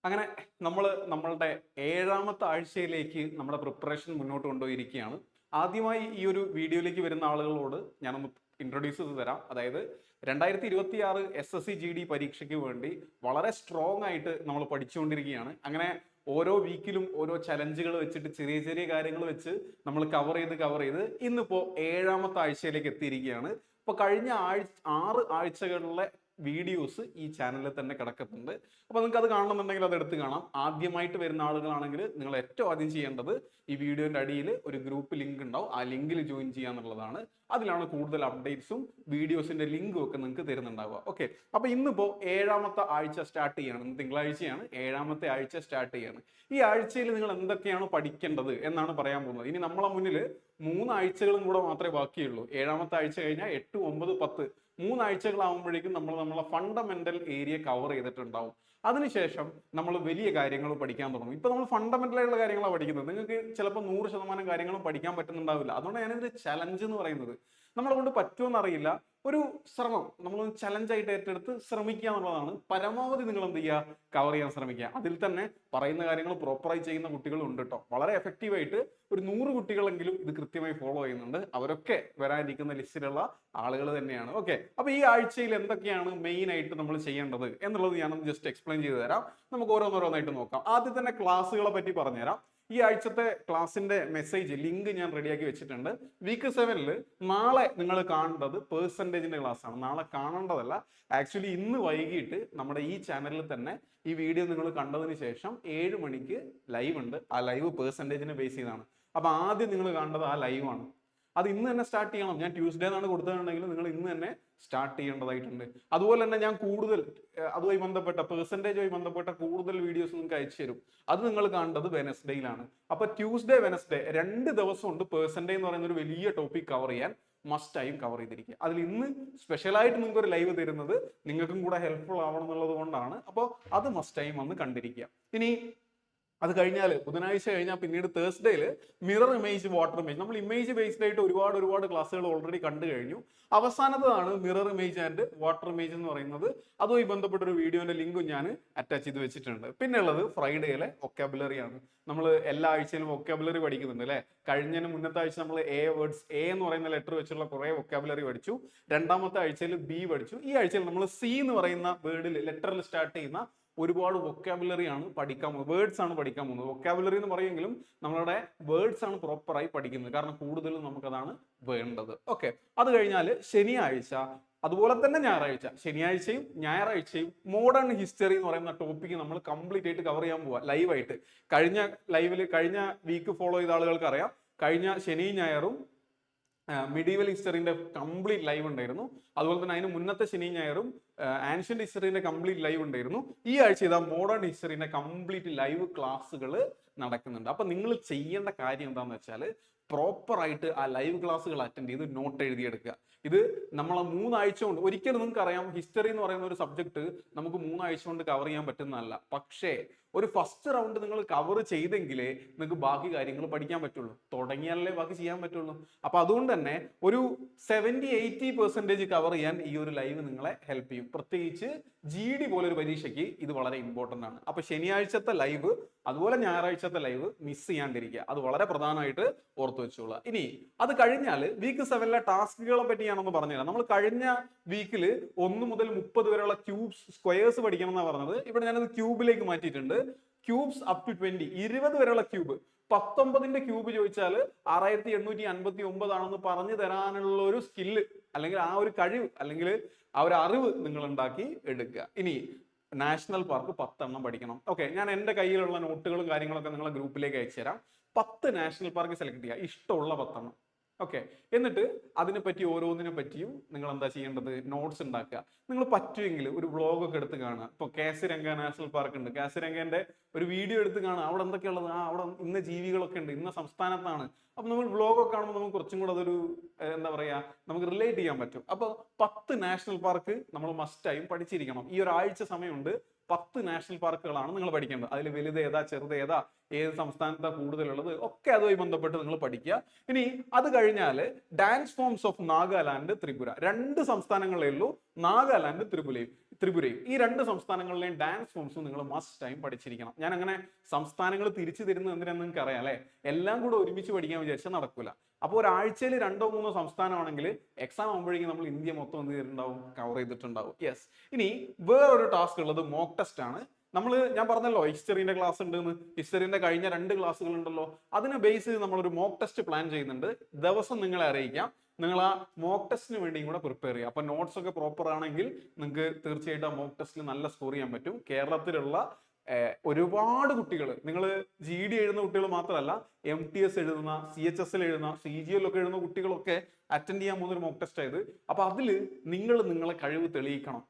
അങ്ങനെ നമ്മളുടെ ഏഴാമത്തെ ആഴ്ചയിലേക്ക് നമ്മുടെ പ്രിപ്പറേഷൻ മുന്നോട്ട് കൊണ്ടുപോയിരിക്കുകയാണ്. ആദ്യമായി ഈ ഒരു വീഡിയോയിലേക്ക് വരുന്ന ആളുകളോട് ഞാനൊന്ന് ഇൻട്രൊഡ്യൂസ് ചെയ്ത് തരാം. അതായത് 2026 SSC GD പരീക്ഷയ്ക്ക് വേണ്ടി വളരെ സ്ട്രോങ് ആയിട്ട് നമ്മൾ പഠിച്ചുകൊണ്ടിരിക്കുകയാണ്. അങ്ങനെ ഓരോ വീക്കിലും ഓരോ ചലഞ്ചുകൾ വെച്ചിട്ട് ചെറിയ ചെറിയ കാര്യങ്ങൾ വെച്ച് നമ്മൾ കവർ ചെയ്ത് ഇന്നിപ്പോ ഏഴാമത്തെ ആഴ്ചയിലേക്ക് എത്തിയിരിക്കുകയാണ്. ഇപ്പൊ കഴിഞ്ഞ 6 ആഴ്ചകളിലെ വീഡിയോസ് ഈ ചാനലിൽ തന്നെ കിടക്കുന്നുണ്ട്. അപ്പൊ നിങ്ങൾക്ക് അത് കാണണമെന്നുണ്ടെങ്കിൽ അത് എടുത്ത് കാണാം. ആദ്യമായിട്ട് വരുന്ന ആളുകളാണെങ്കിൽ നിങ്ങൾ ഏറ്റവും ആദ്യം ചെയ്യേണ്ടത് ഈ വീഡിയോന്റെ അടിയിൽ ഒരു ഗ്രൂപ്പ് ലിങ്ക് ഉണ്ടാവും. ആ ലിങ്കിൽ ജോയിൻ ചെയ്യാന്നുള്ളതാണ്. അതിലാണ് കൂടുതൽ അപ്ഡേറ്റ്സും വീഡിയോസിന്റെ ലിങ്കും ഒക്കെ നിങ്ങൾക്ക് തരുന്നുണ്ടാവുക. ഓക്കെ, അപ്പൊ ഇന്നിപ്പോ ഏഴാമത്തെ ആഴ്ച സ്റ്റാർട്ട് ചെയ്യാണ്. ഇന്ന് തിങ്കളാഴ്ചയാണ്, ഏഴാമത്തെ ആഴ്ച സ്റ്റാർട്ട് ചെയ്യാണ്. ഈ ആഴ്ചയിൽ നിങ്ങൾ എന്തൊക്കെയാണ് പഠിക്കേണ്ടത് എന്നാണ് പറയാൻ പോകുന്നത്. ഇനി നമ്മളെ മുന്നിൽ 3 ആഴ്ചകളും കൂടെ മാത്രമേ ബാക്കിയുള്ളൂ. ഏഴാമത്തെ ആഴ്ച കഴിഞ്ഞാൽ 8, 9, 10 3 ആഴ്ചകളാവുമ്പോഴേക്കും നമ്മളെ ഫണ്ടമെന്റൽ ഏരിയ കവർ ചെയ്തിട്ടുണ്ടാവും. അതിനുശേഷം നമ്മൾ വലിയ കാര്യങ്ങൾ പഠിക്കാൻ തുടങ്ങും. ഇപ്പൊ നമ്മൾ ഫണ്ടമെന്റൽ ആയിട്ടുള്ള കാര്യങ്ങളാണ് പഠിക്കുന്നത്. നിങ്ങൾക്ക് ചിലപ്പോൾ 100% കാര്യങ്ങളും പഠിക്കാൻ പറ്റുന്നുണ്ടാവില്ല. അതുകൊണ്ട് ഞാനിതൊരു ചലഞ്ച് എന്ന് പറയുന്നത് നമ്മളെ കൊണ്ട് പറ്റുമെന്ന് അറിയില്ല. ഒരു ശ്രമം, നമ്മൾ ചലഞ്ചായിട്ട് ഏറ്റെടുത്ത് ശ്രമിക്കുക എന്നുള്ളതാണ്. പരമാവധി നിങ്ങൾ എന്ത് ചെയ്യുക, കവർ ചെയ്യാൻ ശ്രമിക്കുക. അതിൽ തന്നെ പറയുന്ന കാര്യങ്ങൾ പ്രോപ്പറായി ചെയ്യുന്ന കുട്ടികളും ഉണ്ട് കേട്ടോ. വളരെ എഫക്റ്റീവായിട്ട് ഒരു 100 കുട്ടികളെങ്കിലും ഇത് കൃത്യമായി ഫോളോ ചെയ്യുന്നുണ്ട്. അവരൊക്കെ വരാനിരിക്കുന്ന ലിസ്റ്റിലുള്ള ആളുകൾ തന്നെയാണ്. ഓക്കെ, അപ്പൊ ഈ ആഴ്ചയിൽ എന്തൊക്കെയാണ് മെയിൻ ആയിട്ട് നമ്മൾ ചെയ്യേണ്ടത് എന്നുള്ളത് ഞാനൊന്ന് ജസ്റ്റ് എക്സ്പ്ലെയിൻ ചെയ്ത് തരാം. നമുക്ക് ഓരോന്നോരോന്നായിട്ട് നോക്കാം. ആദ്യം തന്നെ ക്ലാസ്സുകളെ പറ്റി പറഞ്ഞുതരാം. ഈ ആഴ്ചത്തെ ക്ലാസ്സിന്റെ മെസ്സേജ് ലിങ്ക് ഞാൻ റെഡിയാക്കി വെച്ചിട്ടുണ്ട്. വീക്ക് 7 നാളെ നിങ്ങൾ കാണേണ്ടത് പെർസെൻറ്റേജിന്റെ ക്ലാസ് ആണ്. നാളെ കാണേണ്ടതല്ല, ആക്ച്വലി ഇന്ന് വൈകിട്ട് നമ്മുടെ ഈ ചാനലിൽ തന്നെ ഈ വീഡിയോ നിങ്ങൾ കണ്ടതിന് ശേഷം 7 മണിക്ക് ലൈവ് ഉണ്ട്. ആ ലൈവ് പെർസെൻറ്റേജിനെ ബേസ് ചെയ്താണ്. അപ്പൊ ആദ്യം നിങ്ങൾ കാണേണ്ടത് ആ ലൈവ് ആണ്. അത് ഇന്ന് തന്നെ സ്റ്റാർട്ട് ചെയ്യണം. ഞാൻ ട്യൂസ്ഡേ എന്നാണ് കൊടുത്തതെന്നുണ്ടെങ്കിൽ നിങ്ങൾ ഇന്ന് തന്നെ സ്റ്റാർട്ട് ചെയ്യേണ്ടതായിട്ടുണ്ട്. അതുപോലെ തന്നെ ഞാൻ കൂടുതൽ അതുമായി ബന്ധപ്പെട്ട പെർസെൻറ്റേജുമായി ബന്ധപ്പെട്ട കൂടുതൽ വീഡിയോസ് നിങ്ങൾക്ക് അയച്ചു തരും. അത് നിങ്ങൾ കാണേണ്ടത് വെനസ്ഡേയിലാണ്. അപ്പൊ ട്യൂസ്ഡേ, വെനസ്ഡേ 2 ദിവസം ഉണ്ട് പെർസെൻറ്റേജ് എന്ന് പറയുന്ന ഒരു വലിയ ടോപ്പിക് കവർ ചെയ്യാൻ. മസ്റ്റ് ആയും കവർ ചെയ്തിരിക്കുക. അതിൽ ഇന്ന് സ്പെഷ്യലായിട്ട് നിങ്ങൾക്ക് ഒരു ലൈവ് തരുന്നത് നിങ്ങൾക്കും കൂടെ ഹെൽപ്ഫുൾ ആവണം എന്നുള്ളത് കൊണ്ടാണ്. അപ്പോൾ അത് മസ്റ്റ് ആയും വന്ന് കണ്ടിരിക്കുക. ഇനി അത് കഴിഞ്ഞാൽ ബുധനാഴ്ച കഴിഞ്ഞാൽ പിന്നീട് തേഴ്സ്ഡേയിൽ മിറർ ഇമേജ്, വാട്ടർ ഇമേജ്, നമ്മൾ ഇമേജ് ബേസ്ഡ് ആയിട്ട് ഒരുപാട് ക്ലാസ്സുകൾ ഓൾറെഡി കണ്ടു കഴിഞ്ഞു. അവസാനത്തതാണ് mirror image and water image എന്ന് പറയുന്നത്. അതുമായി ബന്ധപ്പെട്ട ഒരു വീഡിയോന്റെ ലിങ്കും ഞാൻ അറ്റാച്ച് ചെയ്ത് വെച്ചിട്ടുണ്ട്. പിന്നെ ഉള്ളത് ഫ്രൈഡേയിലെ വൊക്കാബുലറി ആണ്. നമ്മൾ എല്ലാ ആഴ്ചയിലും വൊക്കാബുലറി പഠിക്കുന്നുണ്ട് അല്ലെ. കഴിഞ്ഞതിന് മുന്നത്തെ ആഴ്ച നമ്മൾ എ എന്ന് പറയുന്ന ലെറ്റർ വെച്ചുള്ള കുറെ വൊക്കാബുലറി പഠിച്ചു. രണ്ടാമത്തെ ആഴ്ചയിൽ ബി പഠിച്ചു. ഈ ആഴ്ചയിൽ നമ്മൾ സി എന്ന് പറയുന്ന വേർഡിൽ, ലെറ്ററിൽ സ്റ്റാർട്ട് ചെയ്യുന്ന ഒരുപാട് വൊക്കാബുലറി ആണ് പഠിക്കാൻ പോകുന്നത്. വേർഡ്സ് ആണ് പഠിക്കാൻ പോകുന്നത്. വൊക്കാബുലറി എന്ന് പറയുമെങ്കിലും നമ്മളുടെ വേർഡ്സ് ആണ് പ്രോപ്പറായി പഠിക്കുന്നത്. കാരണം കൂടുതലും നമുക്കതാണ് വേണ്ടത്. ഓക്കെ, അത് കഴിഞ്ഞാൽ ശനിയാഴ്ച, അതുപോലെ തന്നെ ഞായറാഴ്ച, ശനിയാഴ്ചയും ഞായറാഴ്ചയും മോഡേൺ ഹിസ്റ്ററി എന്ന് പറയുന്ന ടോപ്പിക്ക് നമ്മൾ കംപ്ലീറ്റ് ആയിട്ട് കവർ ചെയ്യാൻ പോവാ ലൈവായിട്ട്. കഴിഞ്ഞ വീക്ക് ഫോളോ ചെയ്ത ആളുകൾക്ക് അറിയാം, കഴിഞ്ഞ ശനിയും ഞായറും മിഡീവൽ ഹിസ്റ്ററിന്റെ കംപ്ലീറ്റ് ലൈവ് ഉണ്ടായിരുന്നു. അതുപോലെ തന്നെ അതിന് മുന്നത്തെ ശനി ഞായറും ആൻഷ്യന്റ് ഹിസ്റ്ററിന്റെ കംപ്ലീറ്റ് ലൈവ് ഉണ്ടായിരുന്നു. ഈ ആഴ്ച ഇതാ മോഡേൺ ഹിസ്റ്ററിന്റെ കംപ്ലീറ്റ് ലൈവ് ക്ലാസ്സുകൾ നടക്കുന്നുണ്ട്. അപ്പൊ നിങ്ങൾ ചെയ്യേണ്ട കാര്യം എന്താണെന്ന് വെച്ചാൽ പ്രോപ്പർ ആയിട്ട് ആ ലൈവ് ക്ലാസ്സുകൾ അറ്റൻഡ് ചെയ്ത് നോട്ട് എഴുതിയെടുക്കുക. ഇത് നമ്മളെ 3 ആഴ്ച കൊണ്ട്, ഒരിക്കലും നിങ്ങൾക്ക് അറിയാം ഹിസ്റ്ററി എന്ന് പറയുന്ന ഒരു സബ്ജക്ട് നമുക്ക് 3 ആഴ്ച കൊണ്ട് കവർ ചെയ്യാൻ പറ്റുന്നതല്ല. പക്ഷേ ഒരു ഫസ്റ്റ് റൗണ്ട് നിങ്ങൾ കവർ ചെയ്തെങ്കിലേ നിങ്ങൾക്ക് ബാക്കി കാര്യങ്ങൾ പഠിക്കാൻ പറ്റുള്ളൂ. തുടങ്ങിയാലേ ബാക്കി ചെയ്യാൻ പറ്റുള്ളൂ. അപ്പൊ അതുകൊണ്ട് തന്നെ ഒരു 70-80% കവർ ചെയ്യാൻ ഈ ഒരു ലൈവ് നിങ്ങളെ ഹെൽപ്പ് ചെയ്യും. പ്രത്യേകിച്ച് GD പോലെ ഒരു പരീക്ഷയ്ക്ക് ഇത് വളരെ ഇമ്പോർട്ടന്റ് ആണ്. അപ്പൊ ശനിയാഴ്ചത്തെ ലൈവ് അതുപോലെ ഞായറാഴ്ചത്തെ ലൈവ് മിസ് ചെയ്യാണ്ടിരിക്കുക. അത് വളരെ പ്രധാനമായിട്ട് ഓർത്തു വെച്ചോളുക. ഇനി അത് കഴിഞ്ഞാൽ വീക്ക് 7 ടാസ്കുകളെ പറ്റി ഞാനൊന്ന് പറഞ്ഞുതരാം. നമ്മൾ കഴിഞ്ഞ വീക്കിൽ 1 മുതൽ 30 വരെയുള്ള ക്യൂബ്സ്, സ്ക്വയേഴ്സ് പഠിക്കണം എന്നാണ് പറഞ്ഞത്. ഇവിടെ ഞാനത് ക്യൂബിലേക്ക് മാറ്റിയിട്ടുണ്ട്. ക്യൂബ്സ് അപ് ടു 20 വരെയുള്ള ക്യൂബ്. 19ന്റെ ക്യൂബ് ചോദിച്ചാൽ 6859 ആണെന്ന് പറഞ്ഞു തരാനുള്ള ഒരു സ്കില്ല്, അല്ലെങ്കിൽ ആ ഒരു കഴിവ്, അല്ലെങ്കിൽ ആ ഒരു അറിവ് നിങ്ങൾ ഉണ്ടാക്കി എടുക്കുക. ഇനി നാഷണൽ പാർക്ക് 10 എണ്ണം പഠിക്കണം. ഓക്കെ, ഞാൻ എൻ്റെ കയ്യിലുള്ള നോട്ടുകളും കാര്യങ്ങളൊക്കെ നിങ്ങളെ ഗ്രൂപ്പിലേക്ക് അയച്ചു തരാം. 10 നാഷണൽ പാർക്ക് സെലക്ട് ചെയ്യുക, ഇഷ്ടമുള്ള 10 എണ്ണം. ഓക്കെ, എന്നിട്ട് അതിനെപ്പറ്റി ഓരോന്നിനെ പറ്റിയും നിങ്ങൾ എന്താ ചെയ്യേണ്ടത്, നോട്ട്സ് ഉണ്ടാക്കുക. നിങ്ങൾ പറ്റുമെങ്കിൽ ഒരു വ്ളോഗ് ഒക്കെ എടുത്ത് കാണുക. ഇപ്പോൾ കാസിരംഗ നാഷണൽ പാർക്ക് ഉണ്ട്, കാസിരംഗന്റെ ഒരു വീഡിയോ എടുത്ത് കാണുക. അവിടെ എന്തൊക്കെയുള്ളത്, അവിടെ ഇന്ന ജീവികളൊക്കെ ഉണ്ട്, ഇന്ന സംസ്ഥാനത്താണ്. അപ്പൊ നമ്മൾ വ്ളോഗൊക്കെ കാണുമ്പോൾ നമുക്ക് കുറച്ചും കൂടെ അതൊരു എന്താ പറയാ, നമുക്ക് റിലേറ്റ് ചെയ്യാൻ പറ്റും. അപ്പൊ 10 നാഷണൽ പാർക്ക് നമ്മൾ മസ്റ്റായും പഠിച്ചിരിക്കണം. ഈ ഒരാഴ്ച സമയമുണ്ട്. 10 നാഷണൽ പാർക്കുകളാണ് നിങ്ങൾ പഠിക്കേണ്ടത്. അതിൽ വലുത് ഏതാ, ചെറുത് ഏതാ, ഏത് സംസ്ഥാനത്താണ് കൂടുതലുള്ളത്, ഒക്കെ അതുമായി ബന്ധപ്പെട്ട് നിങ്ങൾ പഠിക്കുക. ഇനി അത് കഴിഞ്ഞാൽ dance forms of Nagaland, Tripura, 2 സംസ്ഥാനങ്ങളേ ഉള്ളൂ, നാഗാലാൻഡ് ത്രിപുരയും. ത്രിപുരയും. ഈ രണ്ട് സംസ്ഥാനങ്ങളിലെയും ഡാൻസ് ഫോംസും നിങ്ങൾ മസ്റ്റ് ടൈം പഠിച്ചിരിക്കണം. ഞാൻ അങ്ങനെ സംസ്ഥാനങ്ങൾ തിരിച്ചു തരുന്നത് എന്തിനാണെന്ന് നിങ്ങൾക്ക് അറിയാം അല്ലെ. എല്ലാം കൂടെ ഒരുമിച്ച് പഠിക്കാൻ വിചാരിച്ചാൽ നടക്കൂല. അപ്പോൾ ഒരാഴ്ചയിൽ 2-3 സംസ്ഥാനമാണെങ്കിൽ എക്സാം ആകുമ്പോഴേക്കും നമ്മൾ ഇന്ത്യ മൊത്തം എന്ത് ചെയ്തിട്ടുണ്ടാവും, കവർ ചെയ്തിട്ടുണ്ടാവും. യെസ്. ഇനി വേറൊരു ടാസ്ക് ഉള്ളത് മോക്ക് ടെസ്റ്റ് ആണ്. ഞാൻ പറഞ്ഞല്ലോ ഹിസ്റ്ററിന്റെ ക്ലാസ് ഉണ്ടെന്ന്. ഹിസ്റ്ററിന്റെ കഴിഞ്ഞ 2 ക്ലാസ്സുകൾ ഉണ്ടല്ലോ, അതിനെ ബേസ് ചെയ്ത് നമ്മളൊരു മോക്ക് ടെസ്റ്റ് പ്ലാൻ ചെയ്യുന്നുണ്ട്. ദിവസം നിങ്ങളെ അറിയിക്കാം. നിങ്ങൾ ആ മോക്ക് ടെസ്റ്റിന് വേണ്ടിയും കൂടെ പ്രിപ്പയർ ചെയ്യുക. അപ്പൊ നോട്ട്സ് ഒക്കെ പ്രോപ്പർ ആണെങ്കിൽ നിങ്ങൾക്ക് തീർച്ചയായിട്ടും ആ മോക്ക് ടെസ്റ്റിൽ നല്ല സ്കോർ ചെയ്യാൻ പറ്റും. കേരളത്തിലുള്ള ഒരുപാട് കുട്ടികൾ, നിങ്ങൾ GD എഴുതുന്ന കുട്ടികൾ മാത്രമല്ല, MTS എഴുതുന്ന, CHS എഴുതുന്ന, CGL ഒക്കെ എഴുതുന്ന കുട്ടികളൊക്കെ അറ്റൻഡ് ചെയ്യാൻ പോകുന്ന ഒരു മോക്ക് ടെസ്റ്റ് ആയത്. അപ്പൊ അതിൽ നിങ്ങളെ കഴിവ് തെളിയിക്കണം.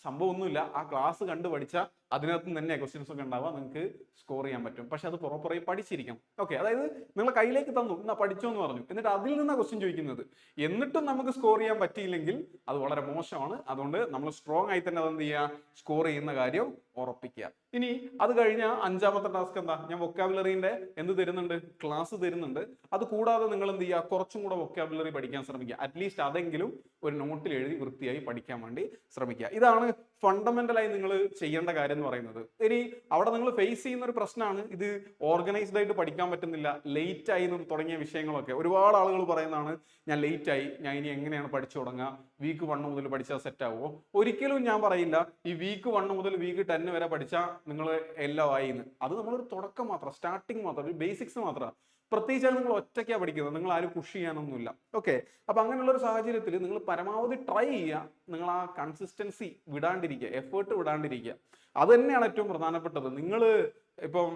സംഭവം ഒന്നുമില്ല, ആ ക്ലാസ് കണ്ട് പഠിച്ചാൽ അതിനകത്ത് തന്നെ ക്വസ്റ്റ്യൻസ് ഒക്കെ ഉണ്ടാവുക, നിങ്ങൾക്ക് സ്കോർ ചെയ്യാൻ പറ്റും. പക്ഷെ അത് പ്രോപ്പറായി പഠിച്ചിരിക്കണം. ഓക്കെ, അതായത് നിങ്ങളെ കയ്യിലേക്ക് തന്നു, എന്നാ പഠിച്ചോ എന്ന് പറഞ്ഞു, എന്നിട്ട് അതിൽ നിന്നാണ് ക്വസ്റ്റ്യൻ ചോദിക്കുന്നത്. എന്നിട്ടും നമുക്ക് സ്കോർ ചെയ്യാൻ പറ്റിയില്ലെങ്കിൽ അത് വളരെ മോശമാണ്. അതുകൊണ്ട് നമ്മൾ സ്ട്രോങ് ആയി തന്നെ അതെന്ത് ചെയ്യുക, സ്കോർ ചെയ്യുന്ന കാര്യം ഉറപ്പിക്കുക. ഇനി അത് കഴിഞ്ഞ 5ാമത്തെ ടാസ്ക് എന്താ, ഞാൻ വൊക്കാബുലറിന്റെ എന്ത് തരുന്നുണ്ട്, ക്ലാസ് തരുന്നുണ്ട്. അത് കൂടാതെ നിങ്ങൾ എന്ത് ചെയ്യുക, കുറച്ചും കൂടെ വൊക്കാബുലറി പഠിക്കാൻ ശ്രമിക്കുക. അറ്റ്ലീസ്റ്റ് അതെങ്കിലും ഒരു നോട്ടിൽ എഴുതി വൃത്തിയായി പഠിക്കാൻ വേണ്ടി ശ്രമിക്കുക. ഇതാണ് ഫണ്ടമെന്റലായി നിങ്ങൾ ചെയ്യേണ്ട കാര്യം എന്ന് പറയുന്നത്. ഇനി അവിടെ നിങ്ങൾ ഫേസ് ചെയ്യുന്ന ഒരു പ്രശ്നമാണ്, ഇത് ഓർഗനൈസ്ഡ് ആയിട്ട് പഠിക്കാൻ പറ്റുന്നില്ല, ലേറ്റ് ആയി തുടങ്ങിയ വിഷയങ്ങളൊക്കെ. ഒരുപാട് ആളുകൾ പറയുന്നതാണ്, ഞാൻ ലേറ്റ് ആയി, ഞാൻ ഇനി എങ്ങനെയാണ് പഠിച്ചു തുടങ്ങുക, വീക്ക് 1 മുതൽ പഠിച്ചാൽ സെറ്റ് ആവുമോ? ഒരിക്കലും ഞാൻ പറയില്ല ഈ വീക്ക് 1 മുതൽ വീക്ക് 10 വരെ പഠിച്ചാൽ നിങ്ങൾ എല്ലാം ആയിന്ന്. അത് നമ്മളൊരു തുടക്കം മാത്രം, സ്റ്റാർട്ടിങ് മാത്രം, ഒരു ബേസിക്സ് മാത്രം. പ്രത്യേകിച്ചാണ് നിങ്ങൾ ഒറ്റയ്ക്കാണ് പഠിക്കുന്നത്, നിങ്ങൾ ആരും പുഷ് ചെയ്യാനൊന്നുമില്ല. ഓക്കെ, അപ്പൊ അങ്ങനെയുള്ള ഒരു സാഹചര്യത്തിൽ നിങ്ങൾ പരമാവധി ട്രൈ ചെയ്യുക. നിങ്ങൾ ആ കൺസിസ്റ്റൻസി വിടാണ്ടിരിക്കുക, എഫേർട്ട് വിടാണ്ടിരിക്കുക. അത് തന്നെയാണ് ഏറ്റവും പ്രധാനപ്പെട്ടത്. നിങ്ങൾ ഇപ്പം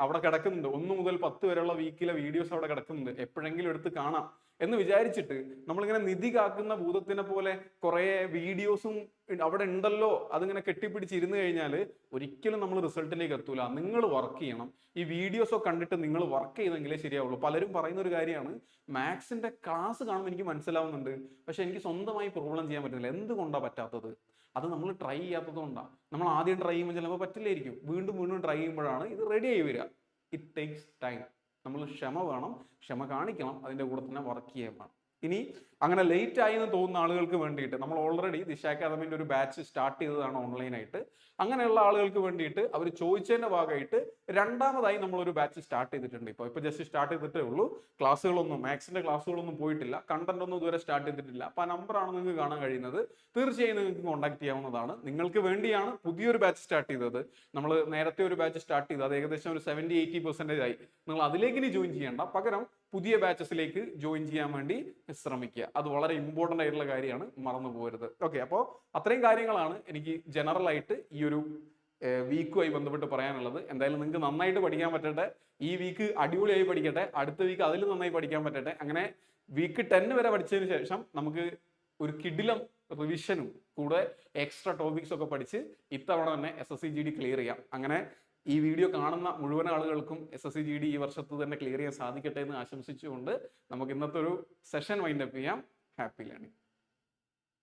അവിടെ കിടക്കുന്നുണ്ട്, 1 മുതൽ 10 വരെയുള്ള വീക്കിലെ വീഡിയോസ് അവിടെ കിടക്കുന്നുണ്ട്, എപ്പോഴെങ്കിലും എടുത്ത് കാണാം എന്ന് വിചാരിച്ചിട്ട് നമ്മളിങ്ങനെ നിധി കാക്കുന്ന ഭൂതത്തിനെ പോലെ കുറെ വീഡിയോസും അവിടെ ഉണ്ടല്ലോ അതിങ്ങനെ കെട്ടിപ്പിടിച്ചിരുന്നു കഴിഞ്ഞാൽ ഒരിക്കലും നമ്മൾ റിസൾട്ടിലേക്ക് എത്തൂല. നിങ്ങൾ വർക്ക് ചെയ്യണം. ഈ വീഡിയോസ് ഒക്കെ കണ്ടിട്ട് നിങ്ങൾ വർക്ക് ചെയ്തെങ്കിലേ ശരിയാവുള്ളൂ. പലരും പറയുന്ന ഒരു കാര്യമാണ്, മാത്സിന്റെ ക്ലാസ് കാണുമ്പോൾ എനിക്ക് മനസ്സിലാവുന്നുണ്ട്, പക്ഷെ എനിക്ക് സ്വന്തമായി പ്രോബ്ലം ചെയ്യാൻ പറ്റുന്നില്ല. എന്തുകൊണ്ടാണ് പറ്റാത്തത്? അത് നമ്മൾ ട്രൈ ചെയ്യാത്തത് കൊണ്ടാണ്. നമ്മൾ ആദ്യം ട്രൈ ചെയ്യുമ്പോൾ ചിലപ്പോൾ പറ്റില്ലായിരിക്കും, വീണ്ടും വീണ്ടും ട്രൈ ചെയ്യുമ്പോഴാണ് ഇത് റെഡി ആയി വരിക. It takes time. നമ്മൾ ക്ഷമ വേണം, ക്ഷമ കാണിക്കണം, അതിൻ്റെ കൂടെ തന്നെ വർക്ക് ചെയ്യാൻ വേണം. ഇനി അങ്ങനെ ലേറ്റ് ആയി എന്ന് തോന്നുന്ന ആളുകൾക്ക് വേണ്ടിയിട്ട് നമ്മൾ ഓൾറെഡി ദിശ അക്കാദമിന്റെ ഒരു ബാച്ച് സ്റ്റാർട്ട് ചെയ്തതാണ് ഓൺലൈനായിട്ട്. അങ്ങനെയുള്ള ആളുകൾക്ക് വേണ്ടിയിട്ട് അവർ ചോദിച്ചതിന്റെ ഭാഗമായിട്ട് 2ാമതായി നമ്മളൊരു ബാച്ച് സ്റ്റാർട്ട് ചെയ്തിട്ടുണ്ട്. ഇപ്പൊ ജസ്റ്റ് സ്റ്റാർട്ട് ചെയ്തിട്ടേ ഉള്ളൂ. മാത്സിന്റെ ക്ലാസ്സുകളൊന്നും പോയിട്ടില്ല, കണ്ടന്റ് ഒന്നും ഇതുവരെ സ്റ്റാർട്ട് ചെയ്തിട്ടില്ല. അപ്പൊ ആ നമ്പറാണ് നിങ്ങൾക്ക് കാണാൻ കഴിയുന്നത്. തീർച്ചയായും നിങ്ങൾക്ക് കോൺടാക്ട് ചെയ്യാവുന്നതാണ്. നിങ്ങൾക്ക് വേണ്ടിയാണ് പുതിയൊരു ബാച്ച് സ്റ്റാർട്ട് ചെയ്തത്. നമ്മൾ നേരത്തെ ഒരു ബാച്ച് സ്റ്റാർട്ട് ചെയ്തത്, അത് ഏകദേശം ഒരു 70-80% ആയി. നിങ്ങൾ അതിലേക്ക് ഇനി ജോയിൻ ചെയ്യേണ്ട, പകരം പുതിയ ബാച്ചസിലേക്ക് ജോയിൻ ചെയ്യാൻ വേണ്ടി ശ്രമിക്കുക. അത് വളരെ ഇമ്പോർട്ടൻ്റ് ആയിട്ടുള്ള കാര്യമാണ്, മറന്നു പോകരുത്. ഓക്കെ, അപ്പോൾ അത്രയും കാര്യങ്ങളാണ് എനിക്ക് ജനറൽ ആയിട്ട് ഈ ഒരു വീക്കുമായി ബന്ധപ്പെട്ട് പറയാനുള്ളത്. എന്തായാലും നിങ്ങൾക്ക് നന്നായിട്ട് പഠിക്കാൻ പറ്റട്ടെ. ഈ വീക്ക് അടിപൊളിയായി പഠിക്കട്ടെ, അടുത്ത വീക്ക് അതിൽ നന്നായി പഠിക്കാൻ പറ്റട്ടെ. അങ്ങനെ വീക്ക് 10 വരെ പഠിച്ചതിന് ശേഷം നമുക്ക് ഒരു കിടിലം റിവിഷനും കൂടെ എക്സ്ട്രാ ടോപ്പിക്സ് ഒക്കെ പഠിച്ച് ഇത്തവണ തന്നെ SSC GD ക്ലിയർ ചെയ്യാം. അങ്ങനെ ഈ വീഡിയോ കാണുന്ന മുഴുവൻ ആളുകൾക്കും SSC GD ഈ വർഷത്ത് തന്നെ ക്ലിയർ ചെയ്യാൻ സാധിക്കട്ടെ എന്ന് ആശംസിച്ചുകൊണ്ട് നമുക്ക് ഇന്നത്തെ ഒരു സെഷൻ വൈൻഡപ്പ് ചെയ്യാം. Happy learning.